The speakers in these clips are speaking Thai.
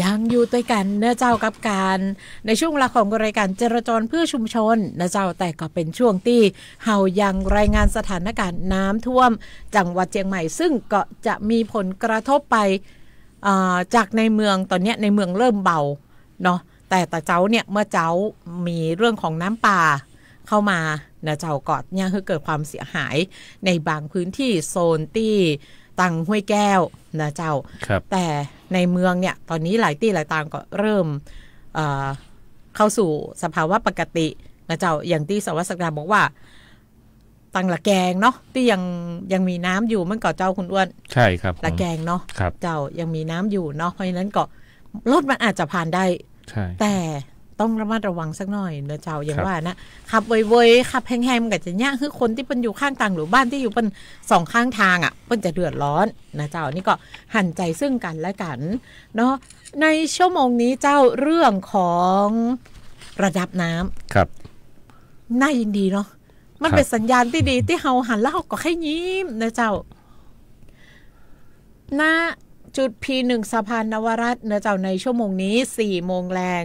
ยังอยู่ด้วยกันนะเจ้ากับการในช่วงเวลาของรายการจราจรเพื่อชุมชนนะเจ้าแต่ก็เป็นช่วงที่เฮายังรายงานสถานการณ์น้ำท่วมจังหวัดเชียงใหม่ซึ่งก็จะมีผลกระทบไปจากในเมืองตอนนี้ในเมืองเริ่มเบาเนาะแต่เจ้าเนี่ยเมื่อเจ้ามีเรื่องของน้ำป่าเข้ามานะเจ้าก็เนี่ยคือเกิดความเสียหายในบางพื้นที่โซนที่ตังห้วยแก้วนะเจ้าแต่ในเมืองเนี่ยตอนนี้หลายที่หลายต่างก็เริ่มเข้าสู่สภาวะปกตินะเจ้าอย่างที่สวัสดิ์ศักดาบอกว่าตังละแกงเนาะที่ยังมีน้ำอยู่มันก็เจ้าคุณอ้วนใช่ครับละแกงเนาะเจ้ายังมีน้ำอยู่เนาะเพราะฉะนั้นก็รถมันอาจจะผ่านได้แต่ต้องระมัดระวังสักหน่อยเนอะเจ้าอย่างว่านะขับเว่ยๆขับแห้งๆมันก็จะยากคือคนที่เป็นอยู่ข้างทางหรือบ้านที่อยู่เป็นสองข้างทางอ่ะเปิ้นจะเดือดร้อนนะเจ้านี่ก็หั่นใจซึ่งกันและกันเนาะในชั่วโมงนี้เจ้าเรื่องของระดับน้ำครับน่ายินดีเนาะมันเป็นสัญญาณที่ดีที่เฮาหันแล้วเฮาก็แค่ยิ้มนะเจ้าณจุด P1 สะพานนวรัตน์นะเจ้าในชั่วโมงนี้ 4 โมงแรง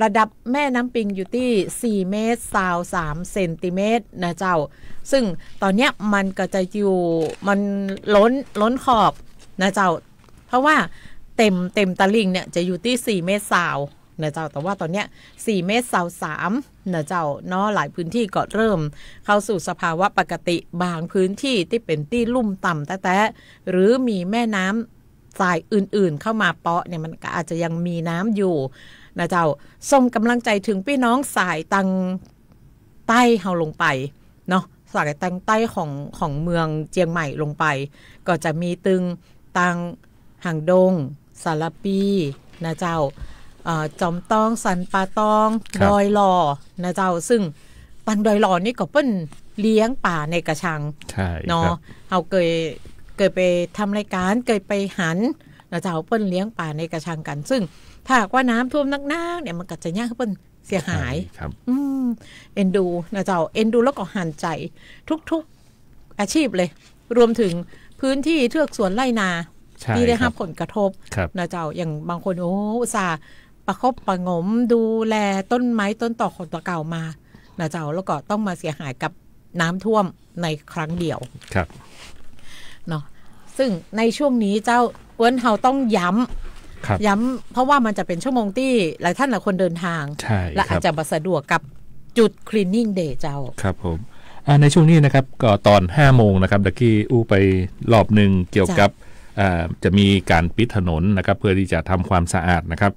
ระดับแม่น้ำปิงอยู่ที่4เมตร23เซนติเมตรนะเจ้าซึ่งตอนเนี้ยมันก็จะอยู่มันล้นขอบนะเจ้าเพราะว่าเต็มตะลิ่งเนี่ยจะอยู่ที่4เมตร20นะเจ้าแต่ว่าตอนเนี้ย4เมตร23นะเจ้าเนาะหลายพื้นที่ก็เริ่มเข้าสู่สภาวะปกติบางพื้นที่ที่เป็นที่ลุ่มต่ำแต่หรือมีแม่น้ำสายอื่นๆเข้ามาเปาะเนี่ยมันก็อาจจะยังมีน้ำอยู่นะเจ้าส่งกำลังใจถึงพี่น้องสายตังใต้เฮาลงไปเนาะสายตังใต้ของเมืองเจียงใหม่ลงไปก็จะมีตึงตังหางดงสารปีนะเจ้าจอมตองสันปาตองดอยหล่อนะเจ้าซึ่งตังดอยหล่อนี่ก็เปิ้นเลี้ยงป่าในกระชังเนาะเฮาเคยไปทำรายการเคยไปหันนะเจ้าเปิ้นเลี้ยงป่าในกระชังกันซึ่งถ้าว่าน้ำท่วมนักๆเนี่ยมันก็จะยากให้เปิ้นเสียหายเอ็นดูนะเจ้าเอ็นดูแล้วก็หันใจทุกๆอาชีพเลยรวมถึงพื้นที่เทือกสวนไร่นาที่ได้รับผลกระทบนะเจ้าอย่างบางคนอุตส่าห์ประคบประงมดูแลต้นไม้ต้นต่อของตัวเก่ามานะเจ้าแล้วก็ต้องมาเสียหายกับน้ำท่วมในครั้งเดียวเนาะซึ่งในช่วงนี้เจ้าอ้วนเฮาต้องย้ำเพราะว่ามันจะเป็นชั่วโมงที่หลายท่านหลายคนเดินทางและอาจจะบ่สะดวกกับจุด cleaning day เจ้าครับผมในช่วงนี้นะครับก็ตอน 5 โมงนะครับตะกี้อู้ไปรอบนึงเกี่ยวกับจะมีการปิดถนนนะครับเพื่อที่จะทำความสะอาดนะครับ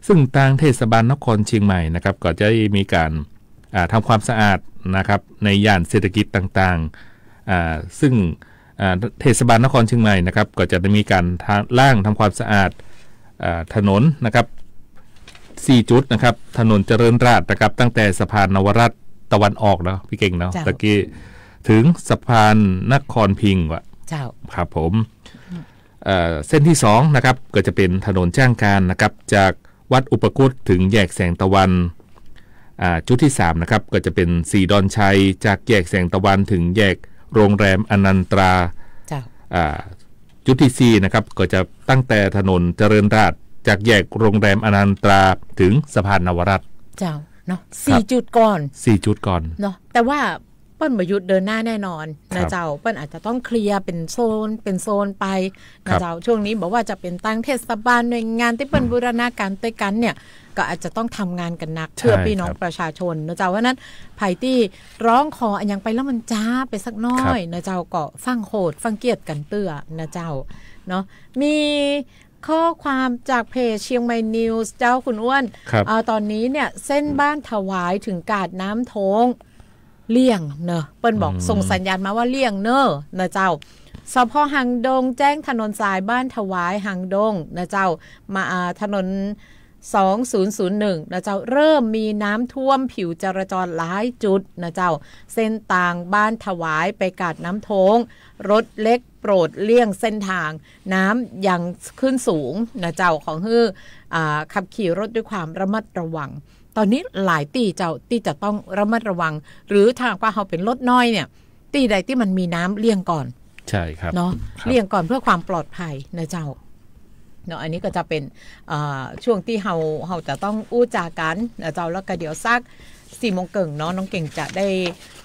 ซึ่งทางเทศบาลนครเชียงใหม่นะครับก็จะมีการทำความสะอาดนะครับในย่านเศรษฐกิจต่างๆซึ่งเทศบาลนครเชียงใหม่นะครับก็จะมีการร่างทำความสะอาดถนนนะครับ4จุดนะครับถนนเจริญราษฎร์นะครับตั้งแต่สะพานนวรัตน์ตะวันออกเนาะพี่เก่งเนาะตะกี้ถึงสะพานนครพิงค์ว่ะครับผมเส้นที่2นะครับก็จะเป็นถนนจ้างการนะครับจากวัดอุปคุตถึงแยกแสงตะวันจุดที่3นะครับก็จะเป็นสีดอนชัยจากแยกแสงตะวันถึงแยกโรงแรมอนันตราจุดที่4นะครับก็จะตั้งแต่ถนนเจริญราษฎร์จากแยกโรงแรมอนันตราถึงสะพานนวรัตน์เจ้าเนาะ4จุดก่อน4จุดก่อนเนาะแต่ว่าเปิ้นบ่หยุดเดินหน้าแน่นอนนะเจ้าเปิ้นอาจจะต้องเคลียร์เป็นโซนไปนะเจ้าช่วงนี้บอกว่าจะเป็นตั้งเทศบาลหน่วยงานที่เปิ้นบูรณาการด้วยกันเนี่ยก็อาจจะต้องทำงานกันหนักเพื่อพี่น้องประชาชนนะเจ้าเพราะนั้นไผที่ร้องขออันยังไปแล้วมันจ้าไปสักน้อยนะเจ้าก็ฟังโหดฟังเกียรติกันเตื้อนะเจ้าเนาะมีข้อความจากเพจเชียงใหม่นิวส์เจ้าคุณอ้วนตอนนี้เนี่ยเส้นบ้านถวายถึงกาดน้ำโถงเลี่ยงเนอะเปิ้นบอกส่งสัญญาณมาว่าเลี่ยงเนอะนะเจ้าสพ.หางดงแจ้งถนนสายบ้านถวายหางดงนะเจ้ามาถนน2001นะเจ้าเริ่มมีน้ำท่วมผิวจราจรหลายจุดนะเจ้าเส้นต่างบ้านถวายไปกาดน้ำโถงรถเล็กโปรดเลี่ยงเส้นทางน้ำยังขึ้นสูงนะเจ้าของขับขี่รถด้วยความระมัดระวังตอนนี้หลายที่เจ้าที่จะต้องระมัดระวังหรือถ้าว่าเขาเป็นรถน้อยเนี่ยที่ใดที่มันมีน้ำเลี่ยงก่อนใช่ครับเนาะเลี่ยงก่อนเพื่อความปลอดภัยนะเจ้า เนาะอันนี้ก็จะเป็นช่วงที่เฮาจะต้องอู้จากันนะเจ้าแล้วก็เดี๋ยวซัก4 โมงเกิงเนาะน้องเก่งจะได้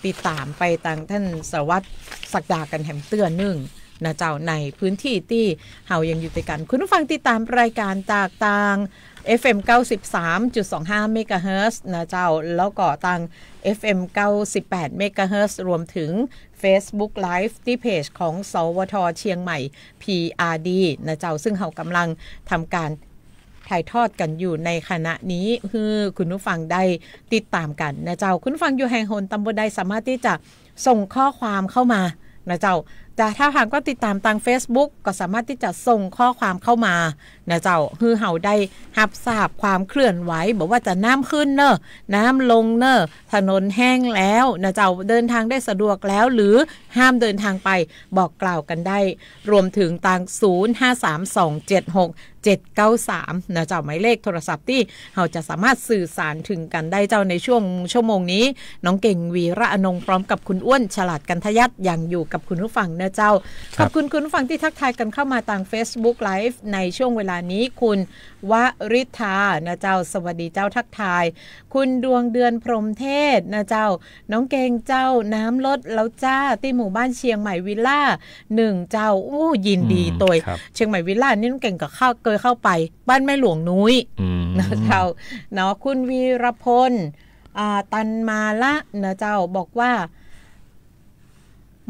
ติดตามไปทางท่านสารวัตรศักดากันแหมเตือนนึงนะเจ้าในพื้นที่ที่เฮายังอยู่ด้วยกันคุณผู้ฟังติดตามรายการจากทาง FM 93.25 เมกะเฮิรตซ์นะเจ้าแล้วก็ทาง FM 98 เมกะเฮิรตซ์รวมถึง Facebook Live ที่เพจของสวทเชียงใหม่ PRD นะเจ้าซึ่งเฮากำลังทำการถ่ายทอดกันอยู่ในขณะนี้คือคุณผู้ฟังได้ติดตามกันนะเจ้าคุณผู้ฟังอยู่แห่งโหนตำบลใดสามารถที่จะส่งข้อความเข้ามานะเจ้าแต่ถ้าหากก็ติดตามทาง Facebook ก็สามารถที่จะส่งข้อความเข้ามานะเจ้าคือเฮาได้รับทราบความเคลื่อนไหวบอกว่าจะน้ำขึ้นเนอะน้ำลงเนอะถนนแห้งแล้วนะเจ้าเดินทางได้สะดวกแล้วหรือห้ามเดินทางไปบอกกล่าวกันได้รวมถึงทาง0532767793นะเจ้าหมายเลขโทรศัพท์ที่เราจะสามารถสื่อสารถึงกันได้เจ้าในช่วงชั่วโมงนี้น้องเก่งวีระอนงค์พร้อมกับคุณอ้วนฉลาดกันทยัตยังอยู่กับคุณผู้ฟังนะเจ้าขอบคุณคุณผู้ฟังที่ทักทายกันเข้ามาทาง Facebook Live ในช่วงเวลานี้คุณวริธานะเจ้าสวัสดีเจ้าทักทายคุณดวงเดือนพรหมเทศนะเจ้าน้องเก่งเจ้าน้ำลดแล้วจ้าที่หมู่บ้านเชียงใหม่วิลล่า1เจ้าอู้ยินดีตัวเชียงใหม่วิลล่านี่น้องเก่งก็เคยเข้าไปบ้านแม่หลวงนุ้ยนะเจ้าเนาะคุณวีรพลตันมาละนะเจ้าบอกว่า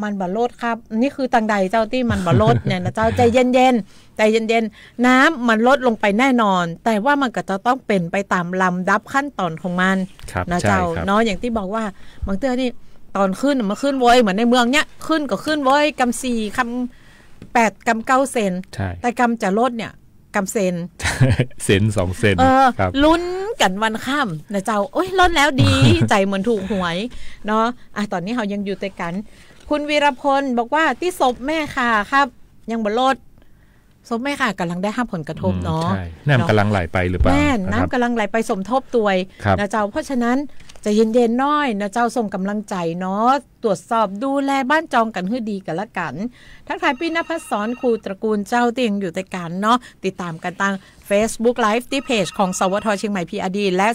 มันบ่ลดครับนี่คือตังใดเจ้าที่มันบ่ลดเนี่ยนะเจ้าใจเย็นๆใจเย็นๆน้ำมันลดลงไปแน่นอนแต่ว่ามันก็จะต้องเป็นไปตามลำดับขั้นตอนของมันนะเจ้าเนาะอย่างที่บอกว่าบางเทื่อนี่ตอนขึ้นมันขึ้นไว้เหมือนในเมืองเนี้ยขึ้นก็ขึ้นไว้กำ4 กำ 8 กำ 9 เซนแต่กำจะลดเนี่ยกำเซนเซน2 เซนลุ้นกันวันค่ำนะเจ้าโอ้ยลดแล้วดี ใจเหมือนถูกหวยเนาะตอนนี้เรายังอยู่ด้วยกันคุณวีรพลบอกว่าที่ศพแม่ค่ะครับยังบ่ลดศพแม่ค่ะกำลังได้รับผลกระทบเนาะน้ำกำลังไหลไปหรือเปล่าน้ำกำลังไหลไปสมทบตัวนะเจ้าเพราะฉะนั้นจะเย็นๆน้อยนะเจ้าส่งกำลังใจเนาะตรวจสอบดูแลบ้านจองกันให้ดีกันละกันทักทายพี่ณภัสสรครูตระกูลเจ้าเตียงอยู่ในการเนาะติดตามกันทาง Facebook Live ที่เพจของสวทเชียงใหม่ PRD และ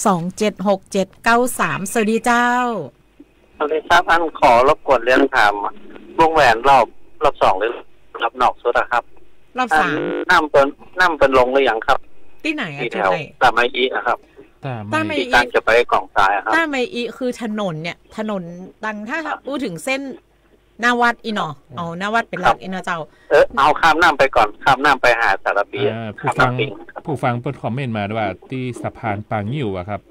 0532767793สวัสดีเจ้าสวัสดีครับอันขอรบกวนเรื่องถามวงแหวนรอบ2หรือรอบนอกสุดครับรอบ3น้ำเป็นลงหรือยังครับที่ไหนที่แถวตาไมอีนะครับตาไมอีจะไปกล่องทรายครับตาไมอีคือถนนเนี่ยถนนดังถ้าพูดถึงเส้นนาวัดอีหนอเอานาวัดเป็นหลักอีนะเจ้าเอาข้ามน้ำไปก่อนข้ามน้ำไปหาสารปีผู้ฟังเปิดคอมเมนต์มาว่าที่สะพานปางยิ้วอะครับ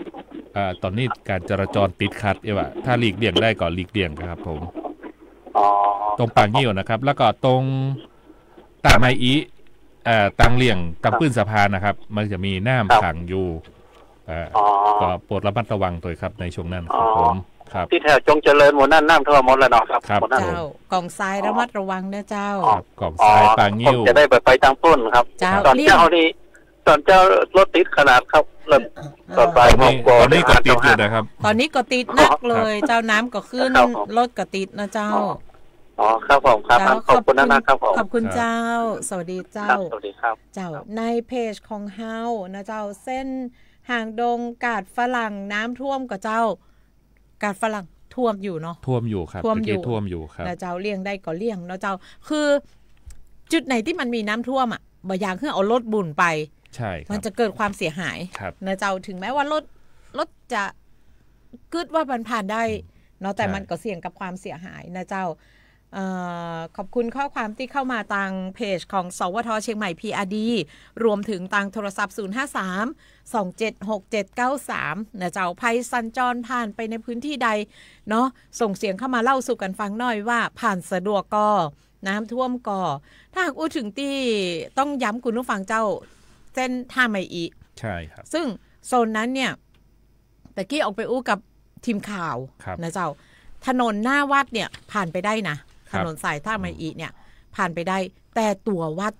ตอนนี้การจราจรติดขัดว่าถ้าหลีกเลี่ยงได้ก่อนหลีกเลี่ยงครับผมตรงปางยิ้วนะครับแล้วก็ตรงตาไมอีตังเลี่ยงตังปื้นสะพานนะครับมันจะมีน้ำขังอยู่ก็โปรดระมัดระวังตัวครับในช่วงนั้นครับผมครับที่แถวจงเจริญหมดนั่นน้ำท่วมหมดแล้วเนาะครับเจ้ากองทรายระมัดระวังนะเจ้าครับกองทรายปางยิ้วจะได้ไปทางต้นครับตอนเจ้านี่ตอนเจ้ารถติดขนาดครับเริ่มตอนนี้ก็ติดอยู่นะครับตอนนี้ก็ติดนักเลยเจ้าน้ำก็ขึ้นรถก็ติดนะเจ้าครับผมครับขอบคุณนะครับผมขอบคุณเจ้าสวัสดีเจ้าสวัสดีครับเจ้าในเพจของเฮานะเจ้าเส้นห่างดงกาดฝรั่งน้ำท่วมกับเจ้ากาดฝรั่งท่วมอยู่เนาะท่วมอยู่ครับท่วมอยู่ครับนะเจ้าเลี่ยงได้ก็เลี่ยงเนาะเจ้าคือจุดไหนที่มันมีน้ำท่วมบ่อย่างคือเอารถบุ่นไปใช่มันจะเกิดความเสียหายนะเจ้าถึงแม้ว่ารถจะกึดว่าผ่านได้เนาะแต่มันก็เสี่ยงกับความเสียหายนะเจ้าขอบคุณข้อความที่เข้ามาทางเพจของสวทเชียงใหม่ PRD รวมถึงทางโทรศัพท์0532767793นะเจ้าภัยสัญจรผ่านไปในพื้นที่ใดเนาะส่งเสียงเข้ามาเล่าสู่กันฟังหน่อยว่าผ่านสะดวกก็น้ำท่วมก็ถ้าหากอู้ถึงที่ต้องย้ำคุณผู้ฟังเจ้าเส้นท่าไมอีใช่ครับซึ่งโซนนั้นเนี่ยตะกี้ออกไปอู้กับทีมข่าวนะเจ้าถนนหน้าวัดเนี่ยผ่านไปได้นะถนนสายท่าไมอีเนี่ยผ่านไปได้แต่ตัววัด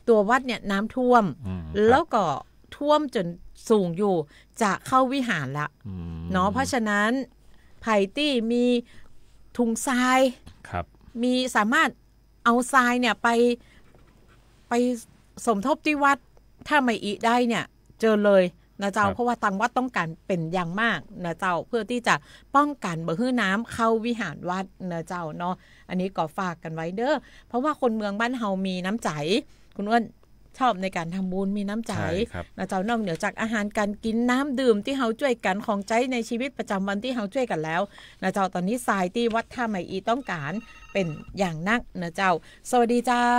ตัววัดเนี่ยน้ำท่วมแล้วก็ท่วมจนสูงอยู่จะเข้าวิหารละเนาะเพราะฉะนั้นไผ่ตี้มีถุงทรายมีสามารถเอาทรายเนี่ยไป ไปสมทบที่วัดถ้าไม่อีได้เนี่ยเจอเลยนะเจ้าเพราะว่าทางวัดต้องการเป็นอย่างมากนะเจ้าเพื่อที่จะป้องกันบ่ให้น้ำเข้าวิหารวัดนะเจ้าเนาะอันนี้ก็ฝากกันไว้เด้อเพราะว่าคนเมืองบ้านเฮามีน้ำใจคุณอ้วนชอบในการทำบุญมีน้ำใจนะเจ้านอกเหนือจากอาหารการกินน้ำดื่มที่เฮาช่วยกันของใจในชีวิตประจำวันที่เฮาช่วยกันแล้วนะเจ้าตอนนี้สายที่วัดท่าใหม่อีต้องการเป็นอย่างนักนะเจ้าสวัสดีเจ้า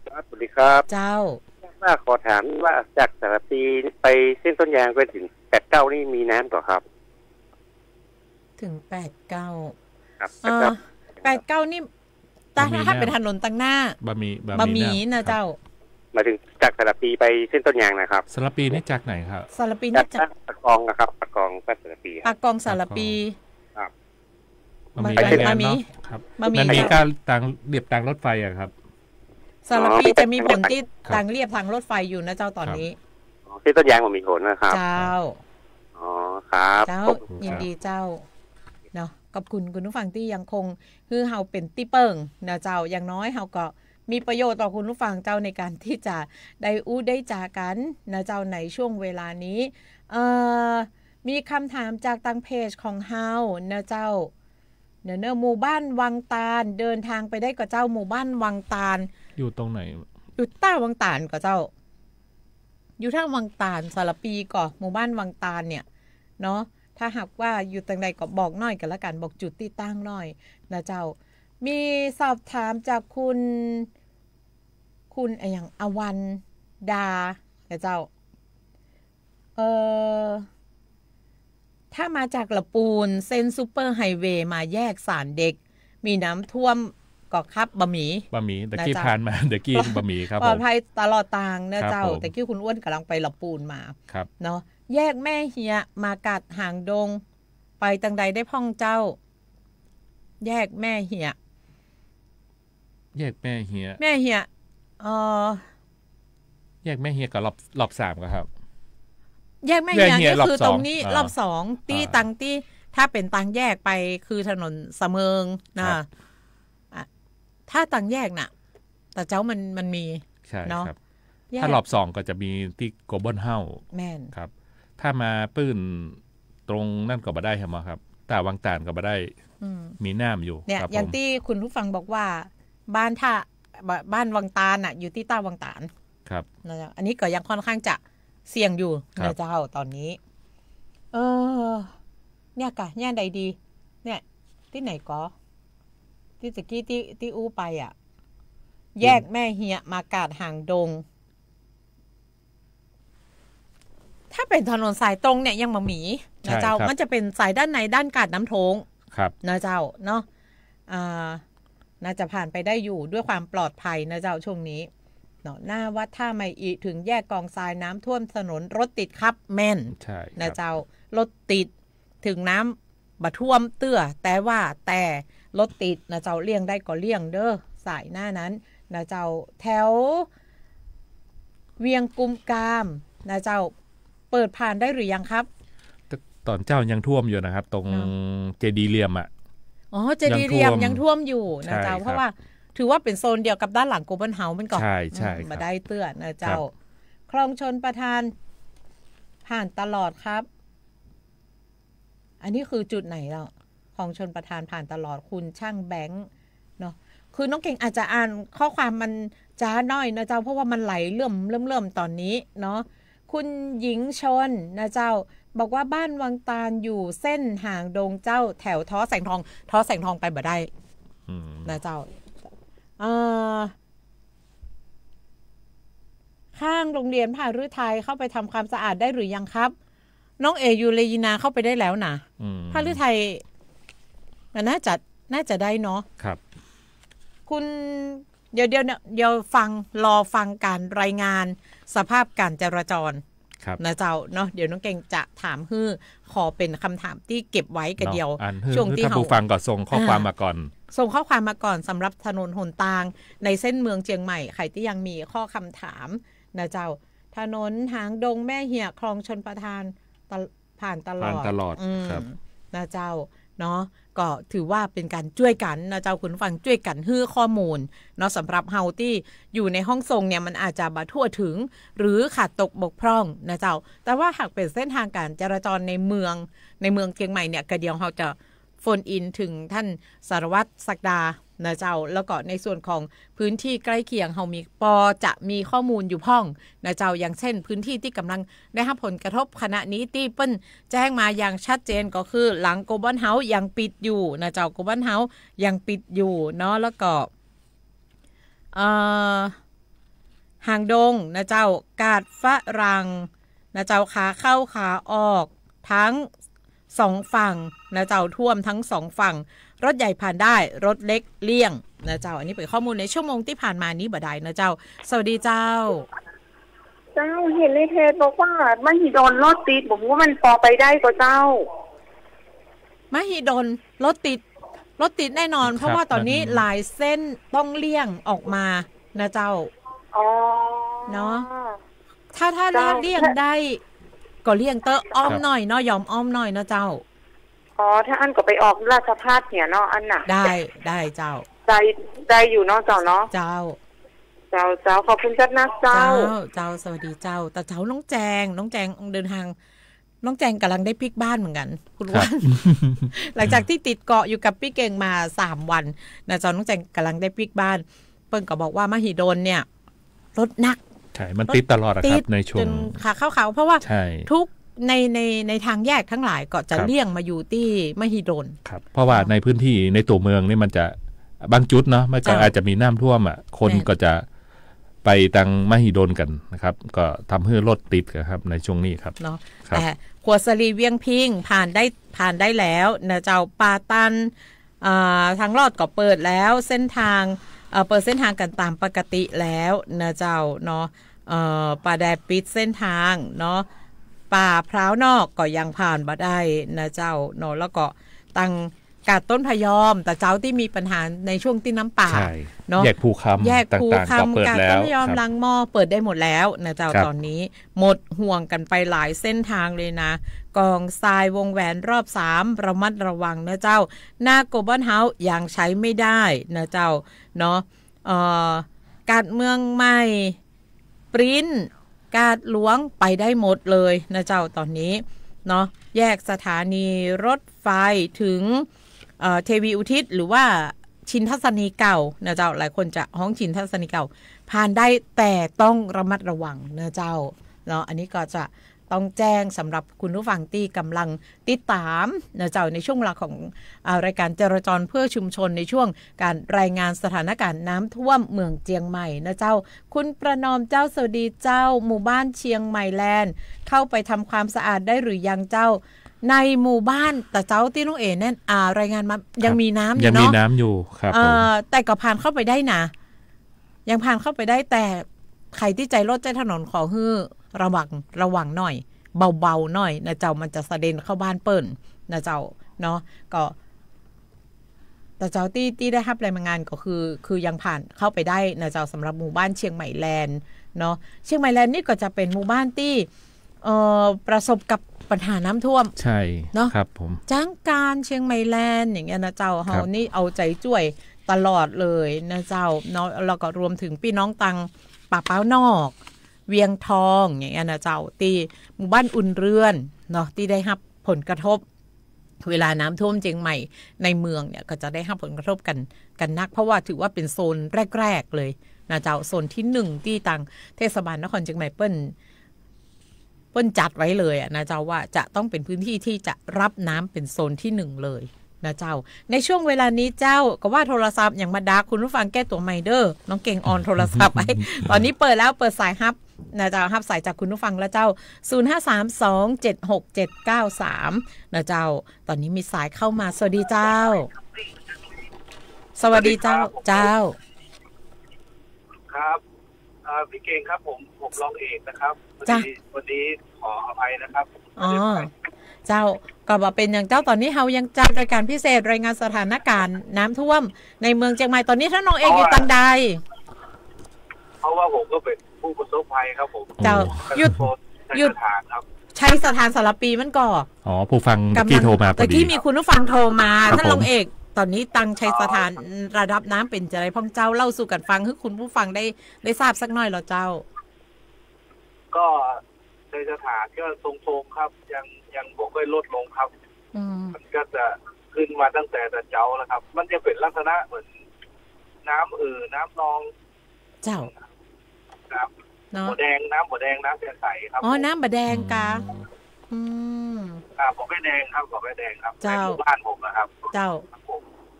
สวัสดีครับเจ้าขอถามว่าจากสารพีไปเส้นต้นยางไปถึง89นี่มีน้ำต่อครับถึง89ครับ89นี่ถ้าเป็นถนนตั้งหน้าบะหมี่นะเจ้ามาถึงจากสารพีไปเส้นต้นยางนะครับสารพีนี่จากไหนครับสารพีนี่จากปากกองนะครับปากกองสารพีปากกองสารพีครับบะหมี่ครับมันมีการต่างเรียบต่างรถไฟอะครับสารพีจะมีผลที่ทางเรียบทางรถไฟอยู่นะเจ้าตอนนี้เส้นต้นยางมันมีผลนะครับเจ้าอ๋อครับเจ้ายินดีเจ้าเนาะขอบคุณคุณผู้ฟังที่ยังคงคือเฮาเป็นติเปิงนะเจ้าอย่างน้อยเฮาก็มีประโยชน์ต่อคุณผู้ฟังเจ้าในการที่จะได้ได้จากันนะเจ้าในช่วงเวลานี้มีคำถามจากทางเพจของเฮานะเจ้าเนอหมู่บ้านวังตาลเดินทางไปได้กับเจ้าหมู่บ้านวังตาลอยู่ตรงไหนอยู่ใต้วังตาลกับเจ้าอยู่ทางวังตาลสารปีก่อหมู่บ้านวังตาลเนี่ยเนาะถ้าหากว่าอยู่ตรงใดก็บอกหน่อยกันละกันบอกจุดที่ตั้งหน่อยนะเจ้ามีสอบถามจากคุณอย่างอวันดาเจ้าถ้ามาจากละปูนเส้นซูเปอร์ไฮเวย์มาแยกสารเด็กมีน้ำท่วมก็ครับบะหมี่ตะกี้ผ่านมาตะกี้บะหมี่ครับปลอดภัยตลอดทางนะเจ้าตะกี้คุณอ้วนกำลังไปละปูนมาเนาะแยกแม่เฮียมากัดหางดงไปตังใดได้พ่องเจ้าแยกแม่เฮียแยกแม่เฮียแยกแม่เฮียกับรอบ3ครับแยกแม่เฮียก็คือตรงนี้รอบ2ที่ตังที่ถ้าเป็นตังแยกไปคือถนนสะเมิงนะถ้าตังแยกน่ะแต่เจ้ามันมีเนาะถ้ารอบ2ก็จะมีที่โกลบอลเฮาแม่นครับถ้ามาปื้นตรงนั่นก็บ่ได้ครับแต่วังตาลก็บ่ได้มีน้ำอยู่เนี่ยอย่างที่คุณผู้ฟังบอกว่าบ้านวังตาลน่ะอยู่ที่ใต้วังตาลครับนะอันนี้ก็ยังค่อนข้างจะเสี่ยงอยู่นะเจ้าตอนนี้เนี่ยกะเนี่ยใดดีเนี่ยที่ไหนก็ที่ตะกี้ที่อู้ไปแยกแม่เฮียมากาดหางดงถ้าเป็นถนนสายตรงเนี่ยยังมาหมีนะเจ้ามันจะเป็นสายด้านในด้านกาดน้ำโถงนะเจ้าเนาะน่าจะผ่านไปได้อยู่ด้วยความปลอดภัยนะเจ้าช่วงนี้เนาะหน้าวัดท่าใหม่อีถึงแยกกองทรายน้ำท่วมถนนรถติดครับแม่นนะเจ้ารถติดถึงน้ำบะท่วมเตื้อแต่รถติดนะเจ้าเลี่ยงได้ก็เลี่ยงเด้อสายหน้านั้นนะเจ้าแถวเวียงกุมกามนะเจ้าเปิดผ่านได้หรือยังครับตอนเจ้ายังท่วมอยู่นะครับตรงเจดีย์เหลี่ยมเจดีย์เหลี่ยมยังท่วมอยู่นะเจ้าเพราะว่าถือว่าเป็นโซนเดียวกับด้านหลังโกลบอลเฮาส์มันก่อนใช่มาได้เตื้อนะเจ้าคลองชลประทานผ่านตลอดครับอันนี้คือจุดไหนแล้วคลองชลประทานผ่านตลอดคุณช่างแบงค์เนาะคือน้องเก่งอาจจะอ่านข้อความมันจ้าน้อยนะเจ้าเพราะว่ามันไหลเริ่มตอนนี้เนาะคุณหญิงชนนะเจ้าบอกว่าบ้านวังตาลอยู่เส้นหางดงเจ้าแถวท้อแสงทองไปบ่ได้นะเจ้าข้างโรงเรียนพาฤทัยเข้าไปทำความสะอาดได้หรือยังครับน้องยูเลยินาเข้าไปได้แล้วนะพาฤทัยน่าจะได้เนาะครับคุณเดี๋ยวรอฟังการรายงานสภาพการจราจรนะเจ้าเนาะเดี๋ยวน้องเก่งจะถามขอเป็นคำถามที่เก็บไว้กันเดียวช่วงที่เขาฟังก็ส่งข้อความมาก่อนสำหรับถนนหนทางในเส้นเมืองเชียงใหม่ใครที่ยังมีข้อคำถามนะเจ้าถนนหางดงแม่เหี่ยคลองชลประทานผ่านตลอดครับนะเจ้าเนาะ ก็ถือว่าเป็นการช่วยกันนะเจ้าคุณฟังช่วยกันให้ข้อมูลเนาะสำหรับเฮาที่อยู่ในห้องทรงเนี่ยมันอาจจะบ่ทั่วถึงหรือขาดตกบกพร่องนะเจ้าแต่ว่าหากเป็นเส้นทางการจราจรในเมืองเชียงใหม่เนี่ยก็เดี๋ยวเฮาจะโฟนอินถึงท่านสารวัตรศักดานะเจ้าแล้วก็ในส่วนของพื้นที่ใกล้เคียงเฮามีจะมีข้อมูลอยู่พ่องนะเจ้าอย่างเช่นพื้นที่ที่กำลังได้รับผลกระทบขณะนี้ที่เปิ้นแจ้งมาอย่างชัดเจนก็คือหลังโกลบอลเฮาส์ยังปิดอยู่นะเจ้าโกลบอลเฮาส์ยังปิดอยู่เนาะแล้วก็หางดงนะเจ้ากาดฝรั่งนะเจ้าขาเข้าขาออกทั้ง2ฝั่งนะเจ้าท่วมทั้ง2ฝั่งรถใหญ่ผ่านได้รถเล็กเลี่ยงนะเจ้าอันนี้เป็นข้อมูลในชั่วโมงที่ผ่านมานี้บ่ได้นะเจ้าสวัสดีเจ้าเห็นในเทปบอกว่ามหิดลรถติดผมว่ามันพอไปได้กว่าเจ้ามหิดลรถติดแน่นอนเพราะว่าตอนนี้หลายเส้นต้องเลี่ยงออกมานะเจ้าเนาะถ้าเลี่ยงได้ก็เลี่ยงเตออ้อมหน่อยเนาะยอมอ้อมหน่อยนะเจ้าถ้าอันก็ไปออกราชภัฏเนี่ยเนาะอันน่ะได้เจ้าใจอยู่เนาะเจ้าเนาะเจ้าขอบคุณจัดนะเจ้าสวัสดีเจ้าแต่เจ้าน้องแจงเดินทางน้องแจงกำลังได้พลิกบ้านเหมือนกันคุณวัน หลังจากที่ติดเกาะอยู่กับพี่เก่งมา3วันนะเจ้าน้องแจงกำลังได้พลิกบ้านเปิ้ลก็บอกว่ามหิดลเนี่ยรถหนักใช่มันติดตลอดครับในช่วงขาเข้าเขาเพราะว่าทุกในทางแยกทั้งหลายก็จะเลี่ยงมาอยู่ที่มหิดลครับเพราะว่าในพื้นที่ในตัวเมืองนี่มันจะบางจุดเนาะมันก็อาจจะมีน้ำท่วมคนก็จะไปตังมหิดลกันนะครับก็ทำให้รถติดครับในช่วงนี้ครับเนาะแต่ขวดสลีเวียงพิงผ่านได้แล้วนะเจ้าปาตันทางลอดก็เปิดแล้วเส้นทางเปิดเส้นทางกันตามปกติแล้วนะเจ้าเนาะป่าแดดปิดเส้นทางเนาะป่าพร้าวนอกก็ยังผ่านบ่ได้นะเจ้าเนาะแล้วก็ตั้งกาดต้นพยอมแต่เจ้าที่มีปัญหาในช่วงที่น้ำป่าเนาะแยกภูคำต่างๆก็เปิดแล้วกาดต้นพยอมลังหม้อเปิดได้หมดแล้วนะเจ้าตอนนี้หมดห่วงกันไปหลายเส้นทางเลยนะกองทรายวงแหวนรอบ3ระมัดระวังนะเจ้าหน้าโกลบอลเฮาส์ยังใช้ไม่ได้นะเจ้าเนาะการเมืองใหม่ปริ้นกาดหลวงไปได้หมดเลยนะเจ้าตอนนี้เนาะแยกสถานีรถไฟถึงเทวีอุทิศหรือว่าชินทัศนีเก่านะเจ้าหลายคนจะห้องชินทัศนีเก่าผ่านได้แต่ต้องระมัดระวังนะเจ้าเนาะอันนี้ก็จะต้องแจ้งสำหรับคุณผู้ฟังที่กำลังติดตามนะเจ้าในช่วงเวลาของรายการจราจรเพื่อชุมชนในช่วงการรายงานสถานการณ์น้ำท่วมเมืองเชียงใหม่นะเจ้าคุณประนอมเจ้าสวัสดีเจ้าหมู่บ้านเชียงใหม่แลนด์เข้าไปทำความสะอาดได้หรือยังเจ้าในหมู่บ้านแต่เจ้าที่น้องเอ๋แน่นรายงานมายังมีน้ำอยู่เนาะยังมีน้ำอยู่ครับแต่ก็ผ่านเข้าไปได้นะยังผ่านเข้าไปได้แต่ใครที่ใจรถใจถนนขอฮื้อระวังหน่อยเบาๆหน่อยนะเจ้ามันจะสะเด็นเข้าบ้านเปิ้นนะเจ้าเนาะก็แต่เจ้าที่ได้รับรายงานก็คือยังผ่านเข้าไปได้นะเจ้าสำหรับหมู่บ้านเชียงใหม่แลนด์เนาะเชียงใหม่แลนด์นี่ก็จะเป็นหมู่บ้านที่ประสบกับปัญหาน้ำท่วมใช่เนาะครับผมจ้างการเชียงใหม่แลนด์อย่างเงี้ยนะเจ้าเฮานี่เอาใจช่วยตลอดเลยนะเจ้าเนาะแล้วก็รวมถึงพี่น้องตังป่าเป้านอกเวียงทองอย่างเงี้ยนะเจ้าที่หมู่บ้านอุ่นเรือนเนาะที่ได้รับผลกระทบเวลาน้ำท่วมเชียงใหม่ในเมืองเนี่ยก็จะได้รับผลกระทบกันนักเพราะว่าถือว่าเป็นโซนแรกๆเลยนะเจ้าโซนที่1ที่ตังเทศบาลนครเชียงใหม่เปิ้นจัดไว้เลยนะเจ้าว่าจะต้องเป็นพื้นที่ที่จะรับน้ำเป็นโซนที่1เลยนะเจ้าในช่วงเวลานี้เจ้าก็ว่าโทรศัพท์อย่างมาดักคุณผู้ฟังแก้ตัวไมเดอร์น้องเก่งออนโทรศัพท์ไว้ ตอนนี้เปิดแล้วเปิดสายฮับนะเจ้าฮับสายจากคุณผู้ฟังแล้วเจ้า0532767793นะเจ้าตอนนี้มีสายเข้ามาสวัสดีเจ้าสวัสดีเจ้าครับพี่เก่งครับผมรองเอกนะครับวันนี้ขออภัยนะครับเจ้าก็บอกเป็นอย่างเจ้าตอนนี้เฮายังจัดรายการพิเศษรายงานสถานการณ์น้ำท่วมในเมืองเชียงใหม่ตอนนี้ท่านน้องเอกอยู่ตังใดเพราะว่าผมก็เป็นผู้ประสบภัยครับผมเจ้าหยุดครับใ ช้สถานสารปีมันก่อผู้ฟังตะกี้โทรมาพอดีตะกี้มีคุณผู้ฟังโทรมาท่านรองเอกตอนนี้ตังชัยสถานระดับน้ำเป็นจะไรพ่องเจ้าเล่าสู่กันฟังให้คุณผู้ฟังได้ทราบสักหน่อยเหรอเจ้าก็ชัยสถานก็ทรงๆครับยังบอกว่าลดลงครับมันก็จะขึ้นมาตั้งแต่เจ้าแล้วครับ มันจะเป็นลักษณะเหมือนน้ำน้ำนองเจ้าครับบ่อแดงน้ำบ่อแดงน้ำใสครับน้ำบ่อแดงกะบ่อแดงครับบ่อแดงครับในหมู่บ้านผมนะครับเจ้า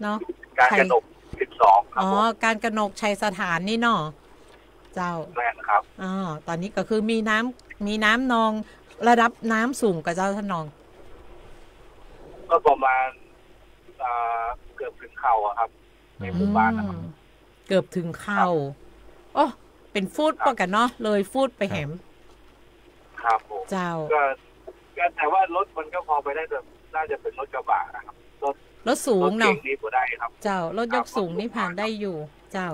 เนาะการกนก12ครับการกนกชัยสถานนี่เนาะเจ้าแม่นครับตอนนี้ก็คือมีน้ำนองระดับน้ำสูงกับเจ้าท่านนองก็ประมาณเกือบถึงเข่าครับในหมู่บ้านนะครับเกือบถึงเข่าโอ้เป็นฟุตปะกันเนาะเลยฟุตไปแหมครับผมเจ้าก็แต่ว่ารถมันก็พอไปได้แต่น่าจะเป็นรถกระบะนะครับรถสูงเนาะนี่พอได้ครับเจ้ารถยกสูงนี่ผ่านได้อยู่เจ้า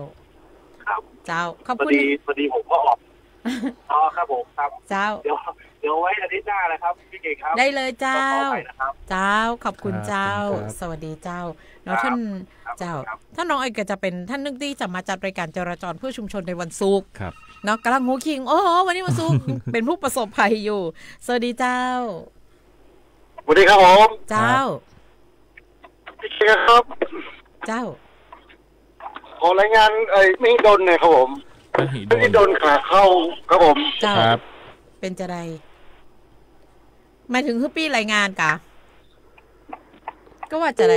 ครับเจ้าขอบคุณพอดีผมก็ออกครับผมครับเจ้าเดี๋ยวไว้อาทิตย์หน้านะครับพี่เก่งครับได้เลยเจ้าเจ้าขอบคุณเจ้าสวัสดีเจ้าเนาะท่านเจ้าท่านน้องไอ้ก็จะเป็นท่านนึกที่จะมาจัดรายการจราจรเพื่อชุมชนในวันศุกร์เนาะกำลังหูคิงวันนี้วันศุกร์เป็นผู้ประสบภัยอยู่สวัสดีเจ้าสวัสดีครับผมเจ้าพี่เก่งครับเจ้าขอรายงานไม่ดนเนี่ยครับผมไม่ดนขาเข้าครับผมเจ้าเป็นจะไรหมายถึงคือปี้รายงานกะก็ว่าจะไร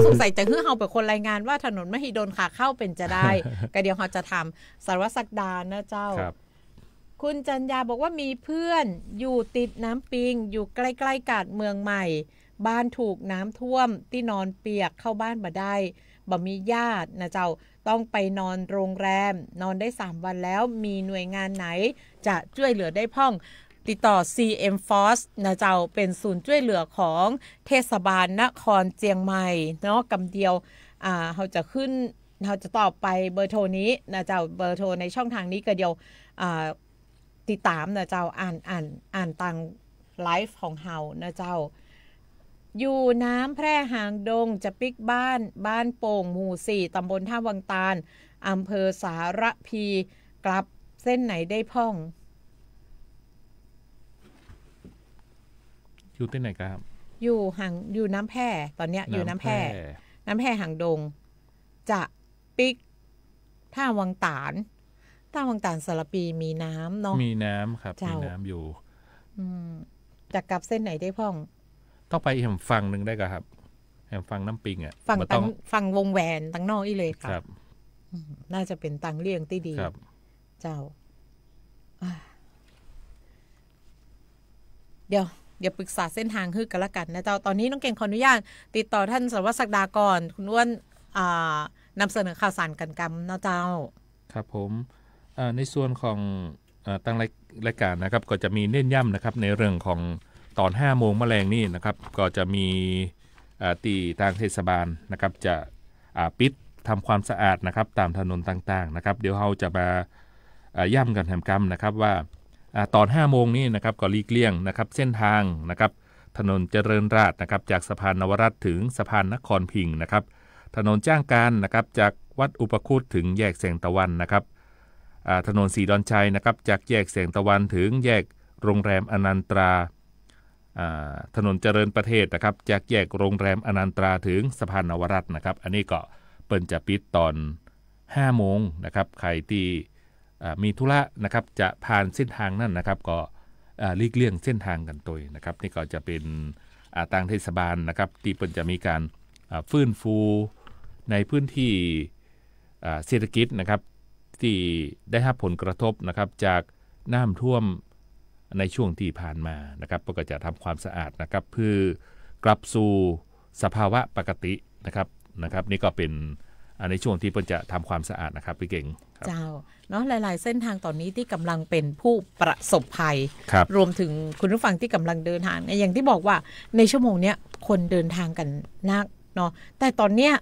สงสัยจะคือเฮาเป็นคนรายงานว่าถนนมหิดลขาเข้าเป็นจะได้ก็เดี๋ยวเราจะทำสารวัตรศักดานะเจ้าคุณจันยาบอกว่ามีเพื่อนอยู่ติดน้ำปิงอยู่ใกล้ๆกาดเมืองใหม่บ้านถูกน้ำท่วมที่นอนเปียกเข้าบ้านบ่ได้บ่มีญาตินะเจ้าต้องไปนอนโรงแรมนอนได้3วันแล้วมีหน่วยงานไหนจะช่วยเหลือได้พ้องติดต่อ CM Force นะเจ้าเป็นศูนย์ช่วยเหลือของเทศบาลนครเชียงใหม่เนาะกำเดียวเราจะตอบไปเบอร์โทรนี้นะเจ้าเบอร์โทรในช่องทางนี้ก็เดียวติดตามนะเจ้าอ่านตังไลฟ์ของเฮานะเจ้าอยู่น้ำแพร่หางดงจะปิกบ้านโป่งหมู่4ตำบลท่าวังตาลอำเภอสารพีกลับเส้นไหนได้พ้องอยู่ที่ไหนครับอยู่น้ำแพร่ตอนเนี้ยอยู่น้ำแพร่หางดงจะปิกท่าวังตาลสารปีมีน้ำเนาะมีน้ำครับมีน้ำอยู่จะกลับเส้นไหนได้พ้องต้องไปแหมฟังนึงได้ครับแหมฟังน้ำปิงฟังวงแหวนตั้งนอกอีเลยครับน่าจะเป็นตังเลี่ยงที่ดีเจ้าเดี๋ยวปรึกษาเส้นทางฮึกกันละกันนะเจ้าตอนนี้น้องเก่งขออนุญาตติดต่อท่านสารวัตรศักดาก่อนคุณอ้วนนำเสนอข่าวสารกันกำนะเจ้าครับผมในส่วนของตั้งรายการนะครับก็จะมีเน้นย้ำนะครับในเรื่องของตอน5 โมงแมลงนี่นะครับก็จะมีตีทางเทศบาลนะครับจะปิดทำความสะอาดนะครับตามถนนต่างๆนะครับเดี๋ยวเราจะมาย่ำกันแหมกำนะครับว่าตอน5 โมงนี้นะครับก็หลีกเลี่ยงนะครับเส้นทางนะครับถนนเจริญราษฎร์นะครับจากสะพานนวรัตน์ถึงสะพานนครพิงค์นะครับถนนจ้างการนะครับจากวัดอุปคุตถึงแยกแสงตะวันนะครับถนนสีดอนชัยนะครับจากแยกแสงตะวันถึงแยกโรงแรมอนันตราถนนเจริญประเทศนะครับจากแยกโรงแรมอนันตราถึงสะพานนวรัตน์นะครับอันนี้ก็เปิดจะปิดตอน5 โมงนะครับใครที่มีธุระนะครับจะผ่านเส้นทางนั่นนะครับก็หลีกเลี่ยงเส้นทางกันตัวนะครับนี่ก็จะเป็นทางเทศบาลนะครับที่เปิดจะมีการฟื้นฟูในพื้นที่เศรษฐกิจนะครับที่ได้รับผลกระทบนะครับจากน้ำท่วมในช่วงที่ผ่านมานะครับก็จะทำความสะอาดนะครับเพื่อกลับสู่สภาวะปกตินะครับนี่ก็เป็นในช่วงที่เพิ่นจะทำความสะอาดนะครับพี่เก่งเจ้าเนาะหลายๆเส้นทางตอนนี้ที่กำลังเป็นผู้ประสบภัย รวมถึงคุณผู้ฟังที่กำลังเดินทางอย่างที่บอกว่าในชั่วโมงเนี้ยคนเดินทางกันนักเนาะแต่ตอนเนี้ย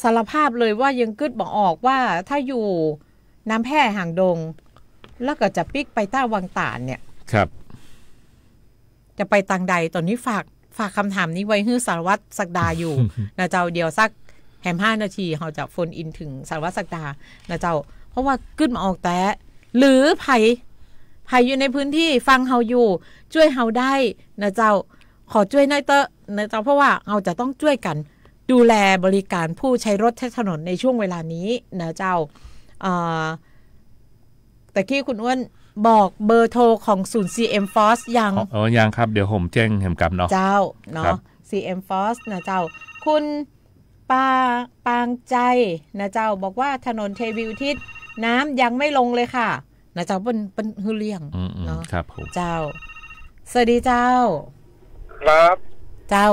สารภาพเลยว่ายังกึดบอกออกว่าถ้าอยู่น้ำแพร่หางดงแล้วก็จะปิกไปต้าวังตาลเนี่ยครับ จะไปทางใดตอนนี้ฝากคำถามนี้ไว้ให้สารวัตรศักดาอยู่ นะเจ้าเดี๋ยวสักแฮม5 นาทีเราจะโฟนอินถึงสารวัตรศักดานะเจ้าเพราะว่าขึ้นมาออกแต่หรือไผอยู่ในพื้นที่ฟังเฮาอยู่ช่วยเฮาได้นะเจ้าขอช่วยหน่อยเตอะนะเจ้าเพราะว่าเราจะต้องช่วยกันดูแลบริการผู้ใช้รถใช้ถนนในช่วงเวลานี้นะเจ้าแต่กี้คุณอ้วนบอกเบอร์โทรของศูนย์ CM Force ยังยังครับเดี๋ยวผมแจ้งแหมกรรมเนาะเจ้าเนาะ CM Force นะเจ้าคุณปางใจนะเจ้าบอกว่าถนนเทวีอุทิศน้ำยังไม่ลงเลยค่ะนะเจ้าเป็นฮือเลี้ยงเนาะครับผมเจ้าสวัสดีเจ้าครับเจ้า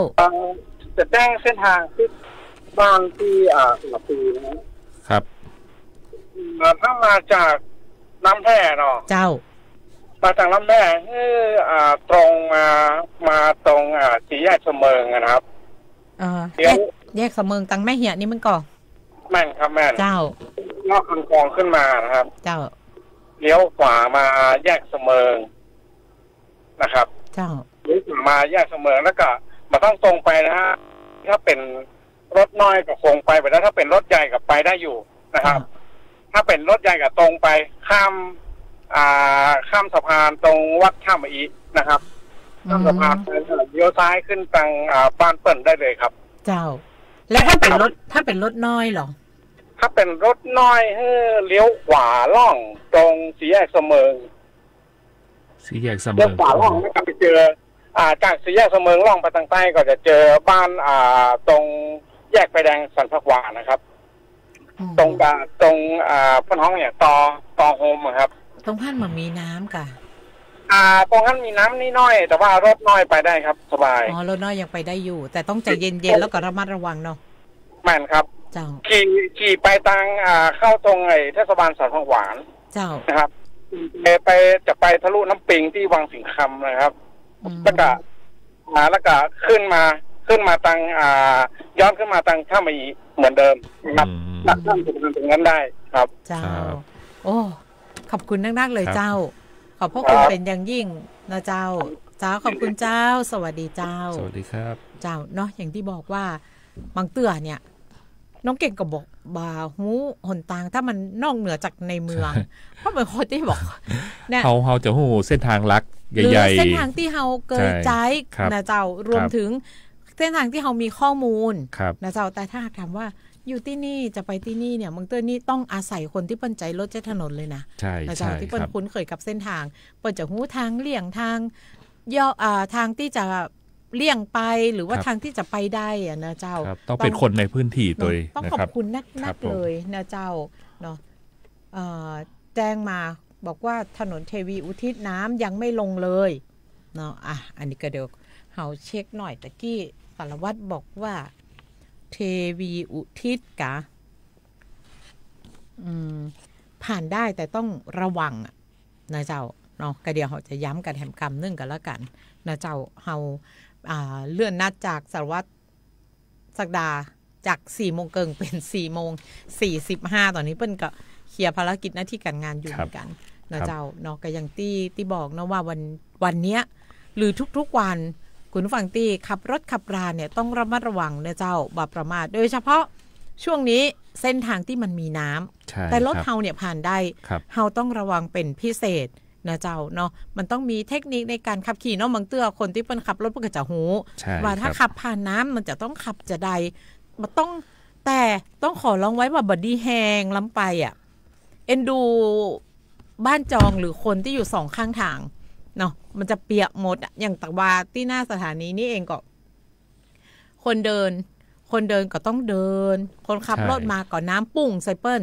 จะแจ้งเส้นทางที่บ้านที่สุรปีนะครับถ้ามาจากน้ำแร่เนาะเจ้ามาจากน้ำแร่ตรงมาตรงสี่แยกเสมิงนะครับแยกเสมิงตังแม่เหี่ยนี่มันก่อแม่นครับแม่นเจ้าลอดคันคลองขึ้นมานะครับเจ้าเลี้ยวขวามาแยกเสมิงนะครับเจ้าเลี้ยวขวามาแยกเสมิงแล้วก็มาต้องตรงไปนะฮะถ้าเป็นรถน้อยก็คงไปแล้วถ้าเป็นรถใหญ่ก็ไปได้อยู่นะครับถ้าเป็นรถใหญ่ก็ตรงไปข้ามสะพานตรงวัดท่ามาอีนะครับข้ามสะพานเลี้ยวซ้ายขึ้นทางบ้านเปิ่นได้เลยครับเจ้าแล้วถ้าเป็นรถน้อยหรอถ้าเป็นรถน้อยเลี้ยวขวาล่องตรงสี่แยกเสมิงเลี้ยวขวาล่องแล้วก็ไปเจอจากสี่แยกเสมิงล่องไปทางใต้ก็จะเจอบ้านตรงแยกไฟแดงสันพักหวานนะครับตรงพันห้องเนี่ยต่อโฮมครับตรงพันมันมีน้ำกะตรงนั้นมีน้ำนิดหน่อยแต่ว่ารถน้อยไปได้ครับสบายรถน้อยยังไปได้อยู่แต่ต้องใจเย็นๆแล้วก็ระมัดระวังเนาะแม่นครับเจ้าขี่ไปทางเข้าตรงเทศบาลสันพักหวานเจ้านะครับจะไปทะลุน้ำปิงที่วังสิงคำนะครับแล้วก็ขึ้นมาทางย้อนขึ้นมาทางท่ามีเหมือนเดิมครับนั่งตรงนั้นได้ครับเจ้าโอ้ขอบคุณนักๆเลยเจ้าขอบพระคุณเป็นอย่างยิ่งนะเจ้าขอบคุณเจ้าสวัสดีเจ้าสวัสดีครับเจ้าเนาะอย่างที่บอกว่าบางเตื้อเนี่ยน้องเก่งก็บอกบ่าหูหนต่างถ้ามันนอกเหนือจากในเมืองเพราะเป็นคนที่บอกเนี่ยเขาจะหูเส้นทางลักใหญ่ๆเส้นทางที่เขาเกิดใจนะเจ้ารวมถึงเส้นทางที่เขามีข้อมูลนะเจ้าแต่ถ้าถามว่าอยู่ที่นี่จะไปที่นี่เนี่ยบางเตื้อนี่ต้องอาศัยคนที่เปิ้นใจรถใช้ถนนเลยนะนะเจ้าที่เปิ้นคุ้นเคยกับเส้นทางเปิ้นจะหูทางเลี่ยงทางทางที่จะเลี่ยงไปหรือว่าทางที่จะไปได้อะนะเจ้าต้องเป็นคนในพื้นที่โดยต้องขอบคุณนักเลยนะเจ้าเนาะแจ้งมาบอกว่าถนนเทวีอุทิศน้ำยังไม่ลงเลยเนาะอันนี้ก็เดี๋ยวเฮาเช็คหน่อยตะกี้สารวัตรบอกว่าเทวีอุทิศกะผ่านได้แต่ต้องระวังนะเจ้าเนาะก็เดี๋ยวเขาจะย้ำกันแถมคำนึงกันแล้วกันนะเจ้าเฮาเลื่อนนัดจากสารวัตรศักดาจาก 4:00 นเป็น 4:45 ตอนนี้เปิ้นก็เคลียร์ภารกิจหน้าที่การงานอยู่เหมือนกันนะเจ้าเนาะก็อย่างที่บอกนะว่าวันเนี้ยหรือทุกๆวันคุณผู้ฟังที่ขับรถขับราเนี่ยต้องระมัดระวังนะเจ้าบ่ประมาทโดยเฉพาะช่วงนี้เส้นทางที่มันมีน้ำแต่รถเฮาเนี่ยผ่านได้เฮาต้องระวังเป็นพิเศษนะเจ้าเนาะมันต้องมีเทคนิคในการขับขี่เนาะบางเตื้อคนที่เป็นขับรถเพิ่นก็จะหูว่าถ้าขับผ่านน้ำมันจะต้องขับจะใดมันต้องขอร้องไว้ว่าบอดี้แฮงล้ำไปเอ็นดูบ้านจองหรือคนที่อยู่2ข้างทางเนาะมันจะเปียกหมดอย่างตะวาที่หน้าสถานีนี่เองก็คนเดินก็ต้องเดินคนขับรถมาก็น้ำปุ้งใส่เปิ้ล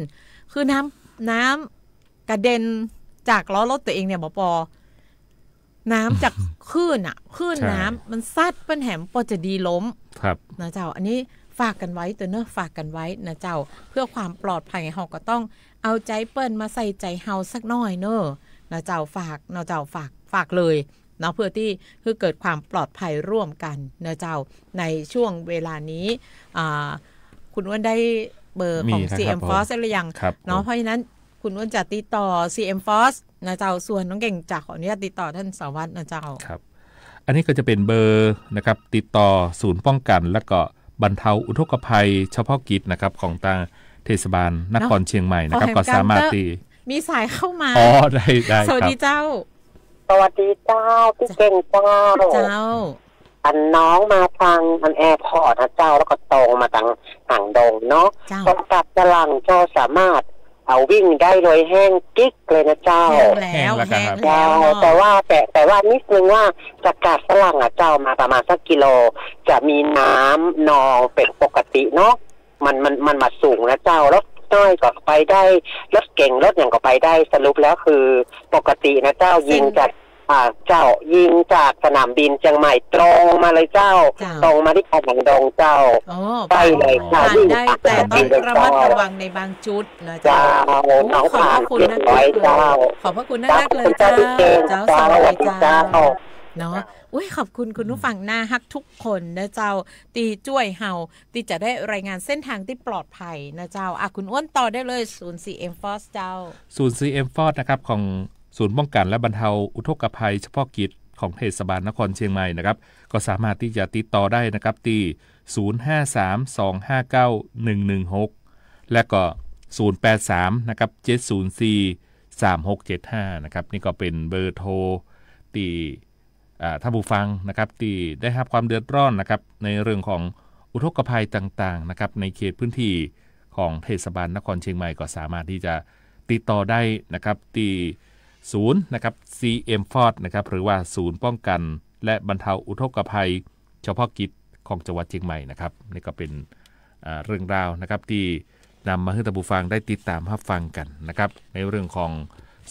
คือน้ำกระเด็นจากล้อรถตัวเองเนี่ยปอน้ำจากคลื่นน้ำมันซัดเปิ้ลแหมปอจะดีล้มนะเจ้าอันนี้ฝากกันไว้ตัวเนอะฝากกันไว้นะเจ้าเพื่อความปลอดภัยเฮาก็ต้องเอาใจเปิ้ลมาใส่ใจเฮาสักหน่อยเนอะนะเจ้าฝากเลยเนาะเพื่อที่คือเกิดความปลอดภัยร่วมกันนะเจ้าในช่วงเวลานี้คุณอ้วนได้เบอร์ของ CM Force หรือยังเนาะเพราะฉะนั้นคุณอ้วนจะติดต่อ CM Force นะเจ้าส่วนน้องเก่งจากขออนุญาตติดต่อท่านสารวัตรนะเจ้าครับ อันนี้ก็จะเป็นเบอร์นะครับติดต่อศูนย์ป้องกันและก็บรรเทาอุทกภัยเฉพาะกิจนะครับของทางเทศบาลนครเชียงใหม่นะครับก็สามารถมีสายเข้ามาได้สวัสดีเจ้าสวัสดีเจ้าพี่เก่งเจ้าอันน้องมาทางอันแอร์พอร์ตนะเจ้าแล้วก็ตรงมาทางห่างดงเนาะตรงกับตลังเจ้าสามารถเอาวิ่งได้โดยแห้งกิ๊กเลยนะเจ้าแห้งแล้วแต่ว่านิดนึงว่าจากกาดฝรั่งอ่ะเจ้ามาประมาณสักกิโลจะมีน้ำนองเป็นปกติเนาะมันมาสูงนะเจ้ารถน้อยก็ไปได้รถเก่งรถอย่างก็ไปได้สรุปแล้วคือปกตินะเจ้ายิงจากสนามบินเชียงใหม่ตรงมาเลยเจ้าตรงมาที่คลองดงเจ้าไปเลยค่ะได้แต่ต้องระมัดระวังในบางจุดนะเจ้าขอบพระคุณนะขอบพระคุณนักเลยเจ้าสวัสดีเจ้าเนาะขอบคุณคุณผู้ฟังน่าฮักทุกคนนะเจ้าตีจ้วยเฮาตีจะได้รายงานเส้นทางที่ปลอดภัยนะเจ้าคุณอ้วนต่อได้เลย04M Force เจ้า04M Force นะครับของศูนย์ป้องกันและบรรเทาอุทกภัยเฉพาะกิจของเทศบาลนครเชียงใหม่นะครับก็สามารถที่จะติดต่อได้นะครับที่0532591116และก็083นะครับ7043675นะครับนี่ก็เป็นเบอร์โทรที่ท่านผู้ฟังนะครับที่ได้รับความเดือดร้อนนะครับในเรื่องของอุทกภัยต่างๆนะครับในเขตพื้นที่ของเทศบาลนครเชียงใหม่ก็สามารถที่จะติดต่อได้นะครับที่ศูนย์นะครับ CM Force นะครับหรือว่าศูนย์ป้องกันและบรรเทาอุทกภัยเฉพาะกิจของจังหวัดเชียงใหม่นะครับนี่ก็เป็นเรื่องราวนะครับที่นำมาให้ท่านผู้ฟังได้ติดตามรับฟังกันนะครับในเรื่องของ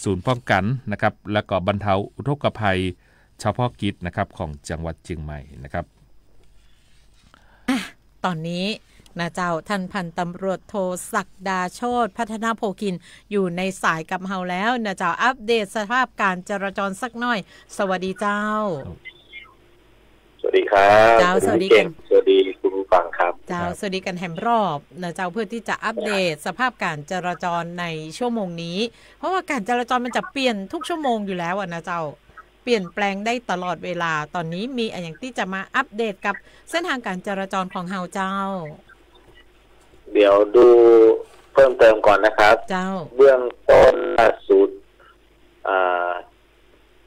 ศูนย์ป้องกันนะครับและก็บรรเทาอุทกภัยเฉพาะกิจนะครับของจังหวัดเชียงใหม่นะครับตอนนี้นะเจ้าท่านพันตำรวจโทศักดาโชติพัฒนาโภคินอยู่ในสายกับเฮาแล้วนะเจ้าอัปเดตสภาพการจราจรสักหน่อยสวัสดีเจ้าสวัสดีครับเจ้าสวัสดีกันสวัสดีคุณผู้ฟังครับเจ้าสวัสดีกันแหมรอบนะเจ้าเพื่อที่จะอัปเดตสภาพการจราจรในชั่วโมงนี้เพราะว่าการจราจรมันจะเปลี่ยนทุกชั่วโมงอยู่แล้วนะเจ้าเปลี่ยนแปลงได้ตลอดเวลาตอนนี้มีอะไรอย่างที่จะมาอัปเดตกับเส้นทางการจราจรของเฮาเจ้าเดี๋ยวดูเพิ่มเติมก่อนนะครับเจ้าเบื้องต้นล่าสุด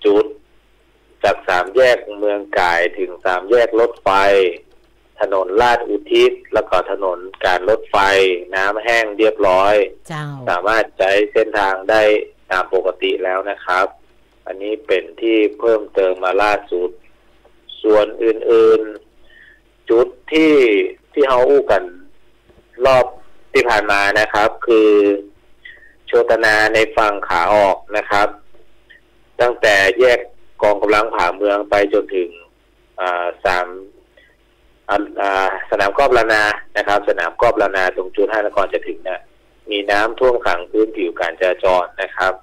จุดจาก3แยกเมืองก่ายถึง3แยกรถไฟถนนลาดอุทิศแล้วก็ถนนการรถไฟน้ำแห้งเรียบร้อยสามารถใช้เส้นทางได้ตามปกติแล้วนะครับอันนี้เป็นที่เพิ่มเติมมาล่าสุดส่วนอื่นๆจุดที่เฮาอู้กันรอบที่ผ่านมานะครับคือโชตนาในฝั่งขาออกนะครับตั้งแต่แยกกองกำลังผาเมืองไปจนถึงสนามกอบลานานะครับสนามกอบลานาตรงจุด5นครจะถึงเนี่ยมีน้ำท่วมขังพื้นผิวการจราจรนะครับ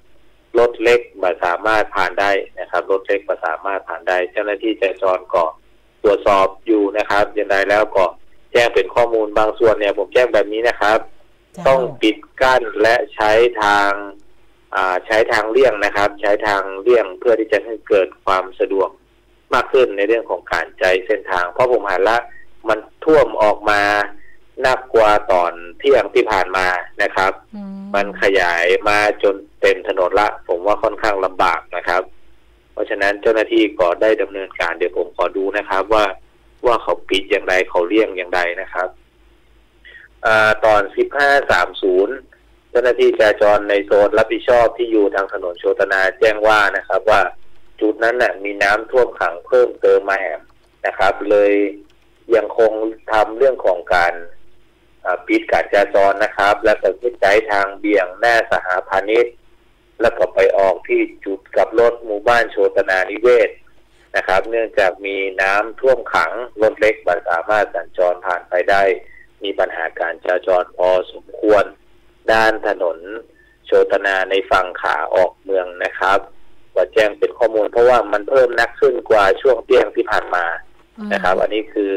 รถเล็กไม่สามารถผ่านได้นะครับรถเล็กไม่สามารถผ่านได้เจ้าหน้าที่จราจรก็ตรวจสอบอยู่นะครับอย่างไรแล้วก็แจ้งเป็นข้อมูลบางส่วนเนี่ยผมแจ้งแบบนี้นะครับต้องปิดกั้นและใช้ทางเลี่ยงนะครับใช้ทางเลี่ยงเพื่อที่จะให้เกิดความสะดวกมากขึ้นในเรื่องของการใช้เส้นทางเพราะผมเห็นละมันท่วมออกมาหนักกว่าตอนเที่ยงที่ผ่านมานะครับมันขยายมาจนเต็มถนนละผมว่าค่อนข้างลำบากนะครับเพราะฉะนั้นเจ้าหน้าที่ก็ได้ดำเนินการเดี๋ยวผมขอดูนะครับว่าเขาปิดอย่างไรเขาเลี่ยงอย่างไรนะครับตอน 15:30 เจ้าหน้าที่จราจรในโซนรับผิดชอบที่อยู่ทางถนนโชตนาแจ้งว่านะครับว่าจุดนั้นน่ะมีน้ำท่วมขังเพิ่มเติมมาแหมนะครับเลยยังคงทำเรื่องของการปิดการจราจรนะครับและก็ขึ้นใจทางเบี่ยงหน้าสหพาณิชย์แล้วก็ไปออกที่จุดกลับรถหมู่บ้านโชตนานิเวศนะครับเนื่องจากมีน้ำท่วมขังรถเล็กไม่สามารถสัญจรผ่านไปได้มีปัญหาการจราจรพอสมควรด้านถนนโชตนาในฝั่งขาออกเมืองนะครับว่าแจ้งเป็นข้อมูลเพราะว่ามันเพิ่มนักขึ้นกว่าช่วงเที่ยงที่ผ่านมานะครับอันนี้คือ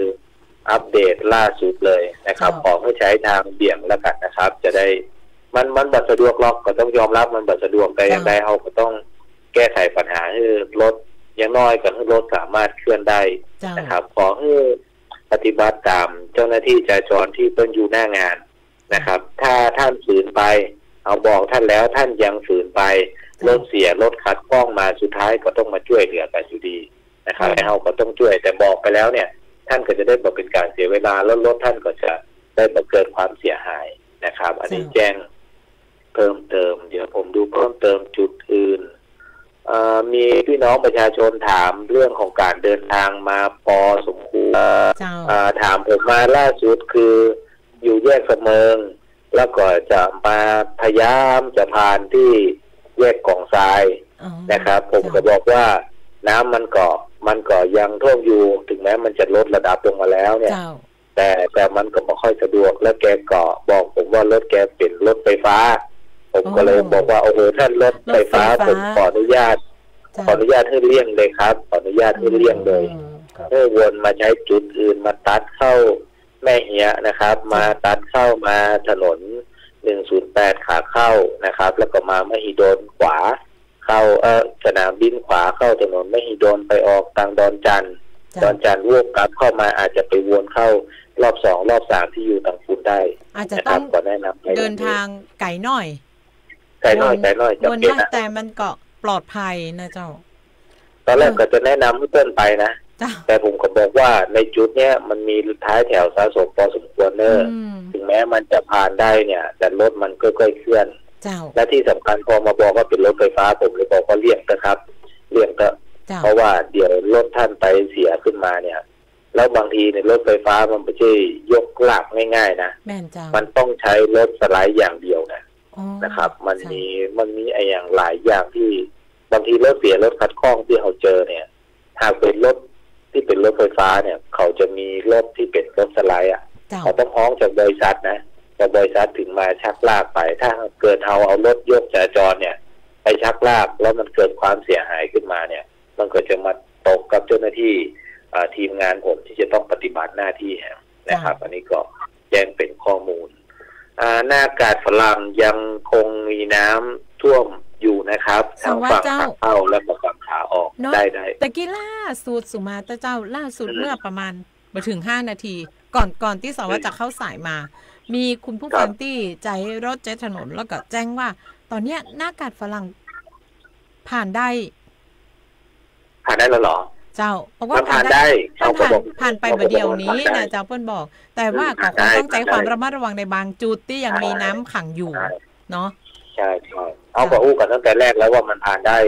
อัปเดตล่าสุดเลยนะครับขอให้ใช้ทางเบี่ยงแล้วกันนะครับจะได้มันบัดสะดวกล็อกก็ต้องยอมรับมันบัดสะดวกแต่อย่างใดเราก็ต้องแก้ไขปัญหาให้รถ อย่างน้อยก็ให้รถสามารถเคลื่อนได้นะครับขอให้ปฏิบัติตามเจ้าหน้าที่จราจรที่เป็นอยู่หน้างานนะครับถ้าท่านฝืนไปเอาบอกท่านแล้วท่านยังฝืนไปรถเสียรถขัดข้องมาสุดท้ายก็ต้องมาช่วยเหลือกันอยู่ดีนะครับให้เราก็ต้องช่วยแต่บอกไปแล้วเนี่ยท่านก็จะได้บอกเป็นการเสียเวลาแล้วรถท่านก็จะได้เกิดความเสียหายนะครับอันนี้แจ้งเพิ่มเติมเดี๋ยวผมดูเพิ่มเติมจุดอื่นมีพี่น้องประชาชนถามเรื่องของการเดินทางมาพอสมควรถามผมมาล่าสุดคืออยู่แยกเสมิงแล้วก็จะมาพยายามจะผ่านที่แยกกองทรายนะครับผมก็บอกว่าน้ำมันก็ยังท่วมอยู่ถึงแม้มันจะลดระดับลงมาแล้วเนี่ยแต่มันก็ไม่ค่อยสะดวกแล้วแกก็บอกผมว่ารถแกเป็นรถไฟฟ้าผมก็เลยบอกว่าโอ้โหท่านรถไฟฟ้าผมขออนุญาตให้เลี่ยงเลยครับขออนุญาตให้เลี่ยงเลยให้วนมาใช้จุดอื่นมาตัดเข้าแม่เหียนะครับมาตัดเข้ามาถนน108ขาเข้านะครับแล้วก็มามหิดลขวาเข้าสนามบินขวาเข้าถนนมหิดลไปออกทางดอนจันทร์วกกลับเข้ามาอาจจะไปวนเข้ารอบ2รอบ3ที่อยู่ทางคุณได้อาจจะต้องเดินทางไกลหน่อยวนได้แต่มันก็ปลอดภัยนะเจ้าตอนแรกก็จะแนะนำให้เพื่อนไปนะแต่ผมก็บอกว่าในจุดเนี้ยมันมีท้ายแถวสะสมพอสมควรถึงแม้มันจะผ่านได้เนี่ยแต่รถมันก็ค่อยเคลื่อนและที่สำคัญพอมาบอกว่าเป็นรถไฟฟ้าผมเลยบอกว่าเลี่ยงนะครับเลี่ยงก็เพราะว่าเดี๋ยวรถท่านไปเสียขึ้นมาเนี่ยแล้วบางทีในรถไฟฟ้ามันไม่ใช่ยกลากง่ายๆนะมันต้องใช้รถสไลด์อย่างเดียวนะครับมันมีไอ้อย่างหลายอย่างที่บางทีรถเสียรถขัดข้องที่เขาเจอเนี่ยหากเป็นรถที่เป็นรถไฟฟ้าเนี่ยเขาจะมีรถที่เป็นรถสไลด์เขาต้องฮ้องจากบริษัทนะจากบริษัทถึงมาชักลากไปถ้าเกิดเอารถยกจราจรเนี่ยไปชักลากแล้วมันเกิดความเสียหายขึ้นมาเนี่ยมันก็จะมาตกกับเจ้าหน้าที่ทีมงานผมที่จะต้องปฏิบัติหน้าที่นะครับอันนี้ก็แจ้งเป็นข้อมูลหน้ากาดฝรั่งยังคงมีน้ำท่วมอยู่นะครับทั้งฝั่งขาเข้าและฝั่งขาออกได้ตะกี้ล่าสุดสุมาเจ้าล่าสุดเมื่อประมาณมาถึง5นาทีก่อนที่สวัสดิ์จะเข้าสายมามีคุณผู้ฟังที่ใจรถใจถนนแล้วก็แจ้งว่าตอนนี้หน้ากาดฝรั่งผ่านได้แล้วเหรอเจ้าบอกว่าผ่านได้ผ่านไปประเดี๋ยวนี้นะเจ้าเปิ้ลบอกแต่ว่าก็คงต้องใจความระมัดระวังในบางจุดที่ยังมีน้ำขังอยู่เนาะใช่เอาก็อู้กันตั้งแต่แรกแล้วว่ามันผ่านได้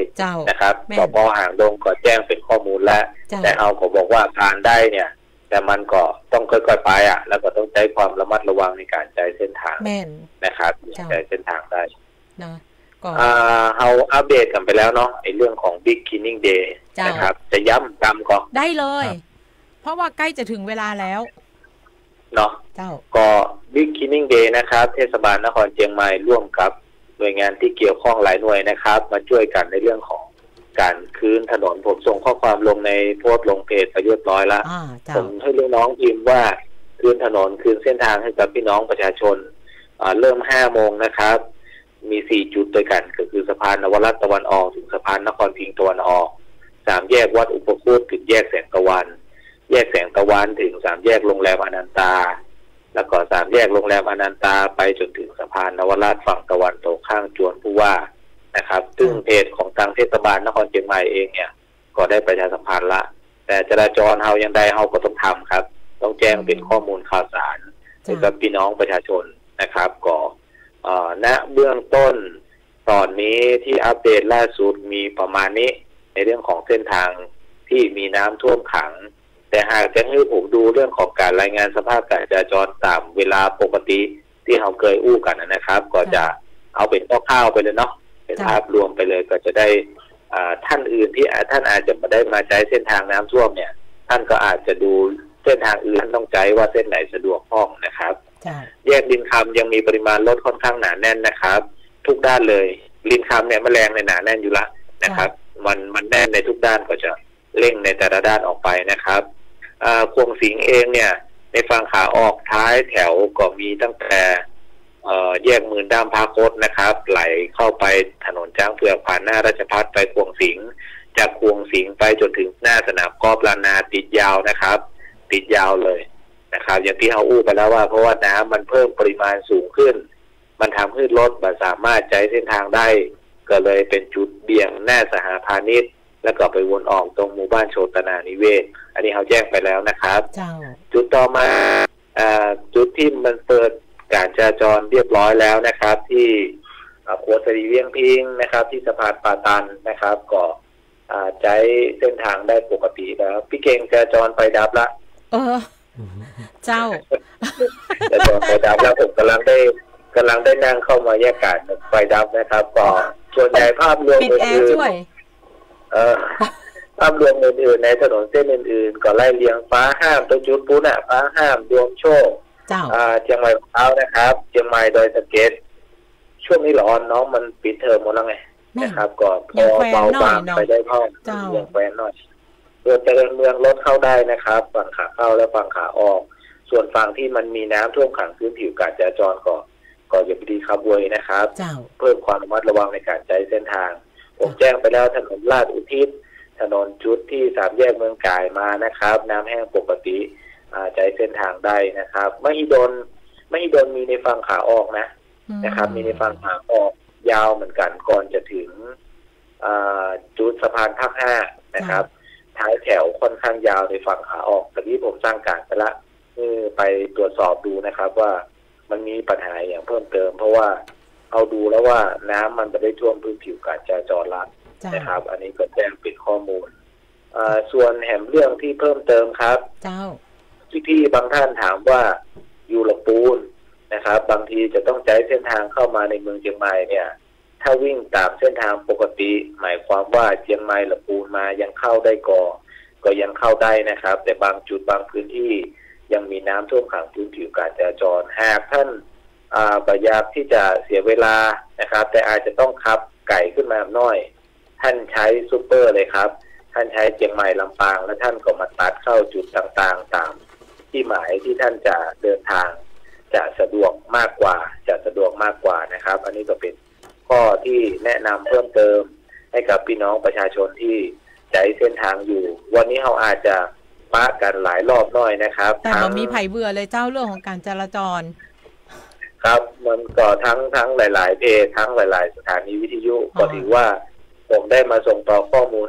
นะครับสป.หางดงก็แจ้งเป็นข้อมูลแล้วแต่เอาก็บอกว่าผ่านได้เนี่ยแต่มันก็ต้องค่อยๆไปแล้วก็ต้องใช้ความระมัดระวังในการใช้เส้นทางนะครับใช้เส้นทางได้นะเอาอัปเดตกันไปแล้วเนาะไอ้เรื่องของ Big Cleaning Day นะครับจะย้ำย้ำก่อนได้เลยเพราะว่าใกล้จะถึงเวลาแล้วเนาะก็ Big Cleaning Day นะครับเทศบาลนครเชียงใหม่ร่วมกับหน่วยงานที่เกี่ยวข้องหลายหน่วยนะครับมาช่วยกันในเรื่องของการคืนถนนผมส่งข้อความลงในโพสต์ลงเพจไปเรียบร้อยแล้วผมให้ลูกน้องพิมพ์ว่าคืนถนนคืนเส้นทางให้กับพี่น้องประชาชนเริ่ม 5 โมงนะครับมี4จุดด้วยกันก็คือสะพานนวรัตน์ตะวันออกถึงสะพานนครพิงค์ตะวันออก3แยกวัดอุปคุตถึงแยกแสงตะวันแยกแสงตะวันถึง3แยกโรงแรมอนันตาแล้วก็3แยกโรงแรมอนันตาไปจนถึงสะพานนวรัตน์ฝั่งตะวันตกข้างจวนผู้ว่านะครับซึ่งเพจของทางเทศบาลนครเชียงใหม่เองเนี่ยก็ได้ประชาสัมพันธ์ละแต่จราจรเฮายังได้เฮาก็ต้องทำครับต้องแจ้งเป็นข้อมูลข่าวสารให้กับพี่น้องประชาชนนะครับก็ณเบื้องต้นตอนนี้ที่อัปเดตล่าสุดมีประมาณนี้ในเรื่องของเส้นทางที่มีน้ำท่วมขังแต่หากจะให้ผมดูเรื่องของการรายงานสภาพการจราจรตามเวลาปกติที่เราเคยอู้กันนะครับก็จะเอาเป็นคร่าวๆไปเลยเนาะเป็นภาพรวมไปเลยก็จะได้ท่านอื่นที่ท่านอาจจะไม่ได้มาใช้เส้นทางน้ำท่วมเนี่ยท่านก็อาจจะดูเส้นทางอื่นท่านต้องใจว่าเส้นไหนสะดวกคล่องนะครับแยกดินคำยังมีปริมาณรถค่อนข้างหนาแน่นนะครับทุกด้านเลยดินคำเนี่ยแมลงในหนาแน่นอยู่ละนะครับมันแน่นในทุกด้านก็จะเร่งในแต่ละด้านออกไปนะครับควงสิงเองเนี่ยในฝั่งขาออกท้ายแถวก็มีตั้งแต่แยกมื่นด้ามพาโคตนะครับไหลเข้าไปถนนช้างเผือกผ่านหน้าราชภัฏไปควงสิง จากควงสิงไปจนถึงหน้าสนามกอล์ฟลานาติดยาวนะครับ ติดยาวเลยนะครับอย่างที่เขาอู้ไปแล้วว่าเพราะว่าน้ำมันเพิ่มปริมาณสูงขึ้นมันทำให้รถมันสามารถใช้เส้นทางได้ก็เลยเป็นจุดเบี่ยงหน้าสหพาณิชย์แล้วก็ไปวนออกตรงหมู่บ้านโชตนานิเวศอันนี้เขาแจ้งไปแล้วนะครับจุดต่อมาจุดที่มันเปิดการจราจรเรียบร้อยแล้วนะครับที่ขวดสรีเวียงพิงนะครับที่สะพานปาตันนะครับก็ใช้เส้นทางได้ปกติแล้วพี่เก่งจราจรไฟดับละเจ้าจราจรไฟดับแล้วผมกำลังได้นั่งเข้ามาแยกการไฟดับนะครับก็ส่วนใหญ่ภาพรวมอื่นภาพรวมอื่นๆในถนนเส้นอื่นๆก็ไล่เลียงฟ้าห้ามตรงจุดปุ้นฟ้าห้ามดวงโชคเชียงใหม่เท้านะครับเชียงใหม่ดอยสะเก็ดช่วงนี้ร้อนน้องมันปิดเทอมหมดแล้วไงนะครับก็พอเบาบางไปได้พ่อยังแควนหน่อยส่วนเจริญเมืองรถเข้าได้นะครับฝั่งขาเข้าและฝั่งขาออกส่วนฝั่งที่มันมีน้ำท่วมขังพื้นผิวการจราจรก็อย่าไปดีขับเวยนะครับเพิ่มความระมัดระวังในการใช้เส้นทางผมแจ้งไปแล้วถนนลาดอุทิศถนนจุดที่สามแยกเมืองกายมานะครับน้ำแห้งปกติใช้เส้นทางได้นะครับมหิดลมีในฝั่งขาออกนะครับมีในฝั่งขาออกยาวเหมือนกันก่อนจะถึงจุดสะพานภาค5นะครับท้ายแถวค่อนข้างยาวในฝั่งขาออกตอนนี้ผมสร้างการไปละไปตรวจสอบดูนะครับว่ามันมีปัญหาอย่างเพิ่มเติมเพราะว่าเอาดูแล้วว่าน้ำมันจะได้ท่วมพื้นผิวการจราจรละนะครับอันนี้ก็แจ้งเป็นข้อมูลส่วนแหมเรื่องที่เพิ่มเติมครับพี่บางท่านถามว่าอยู่ละปูนนะครับบางทีจะต้องใช้เส้นทางเข้ามาในเมืองเชียงใหม่เนี่ยถ้าวิ่งตามเส้นทางปกติหมายความว่าเชียงใหม่ละปูนมายังเข้าได้ก็ยังเข้าได้นะครับแต่บางจุดบางพื้นที่ยังมีน้ำท่วมขังพื้นผิวการจราจรหากท่านอยากที่จะเสียเวลานะครับแต่อาจจะต้องขับไก่ขึ้นมาหน่อยท่านใช้ซูเปอร์เลยครับท่านใช้เชียงใหม่ลำปางแล้วท่านก็มาตัดเข้าจุดต่างๆตามที่หมายที่ท่านจะเดินทางจะสะดวกมากกว่านะครับอันนี้ก็เป็นข้อที่แนะนำเพิ่มเติมให้กับพี่น้องประชาชนที่ใช้เส้นทางอยู่วันนี้เราอาจจะปะกันหลายรอบหน่อยนะครับแต่มันมีไผ่เบื่อเลยเจ้าเรื่องของการจราจรครับมันก็ทั้งหลายๆเพจทั้งหลายๆสถานีวิทยุก็ถือว่าผมได้มาส่งต่อข้อมูล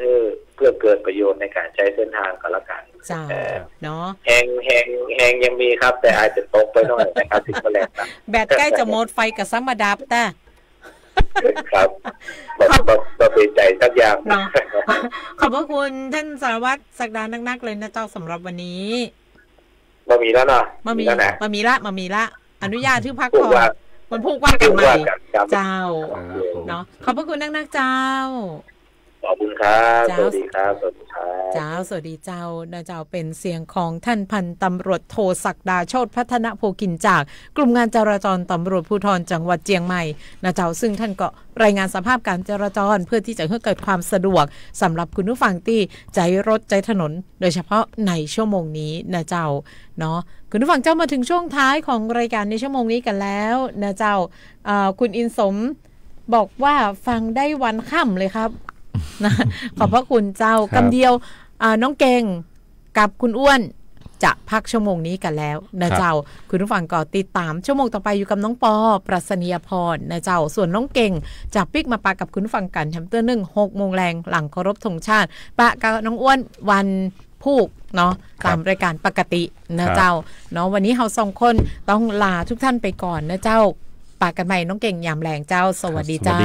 เพื่อเกิดประโยชน์ในการใช้เส้นทางกันละกันเนาะแหงยังมีครับแต่อาจจะตกไปหน่อยนะครับถึงแมลงแบตใกล้จะหมดไฟกับซัมมาดับแต่ครับเราเป็นใจสักอย่างขอบพระคุณท่านสารวัตรศักดานักๆเลยนะเจ้าสำหรับวันนี้มามีแล้วเนาะมามีละอนุญาตที่พักผ่อนมันพูดว่ากันใหม่เจ้าเนาะขอบพระคุณนักๆเจ้าขอบคุณครับสวัสดีครับสวัสดีเจ้าสวัสดีเจ้านะเจ้าเป็นเสียงของท่านพันตำรวจโทศักดาโชติพัฒนโภคินจากกลุ่มงานจราจรตำรวจภูธรจังหวัดเชียงใหม่นะเจ้าซึ่งท่านก็รายงานสภาพการจราจรเพื่อที่จะให้เกิดความสะดวกสำหรับคุณผู้ฟังที่ใช้รถใช้ถนนโดยเฉพาะในชั่วโมงนี้นะเจ้าเนาะคุณผู้ฟังเจ้ามาถึงช่วงท้ายของรายการในชั่วโมงนี้กันแล้วนะเจ้าคุณอินสมบอกว่าฟังได้วันค่ำเลยครับนะขอบพระคุณเจ้ากำเดียวน้องเก่งกับคุณอ้วนจะพักชั่วโมงนี้กันแล้วนะเจ้าคุณผู้ฟังก็ติดตามชั่วโมงต่อไปอยู่กับน้องปอปรัชนียพรนะเจ้าส่วนน้องเก่งจะปิกมาปะกับคุณผู้ฟังกันแฮมเตอร์1 6 โมงแรงหลังเคารพธงชาติปะกับน้องอ้วนวันพูกเนาะตามรายการปกตินะเจ้าเนาะวันนี้เรา2 คนต้องลาทุกท่านไปก่อนนะเจ้าปะกันใหม่น้องเก่งยามแรงเจ้าสวัสดีเจ้า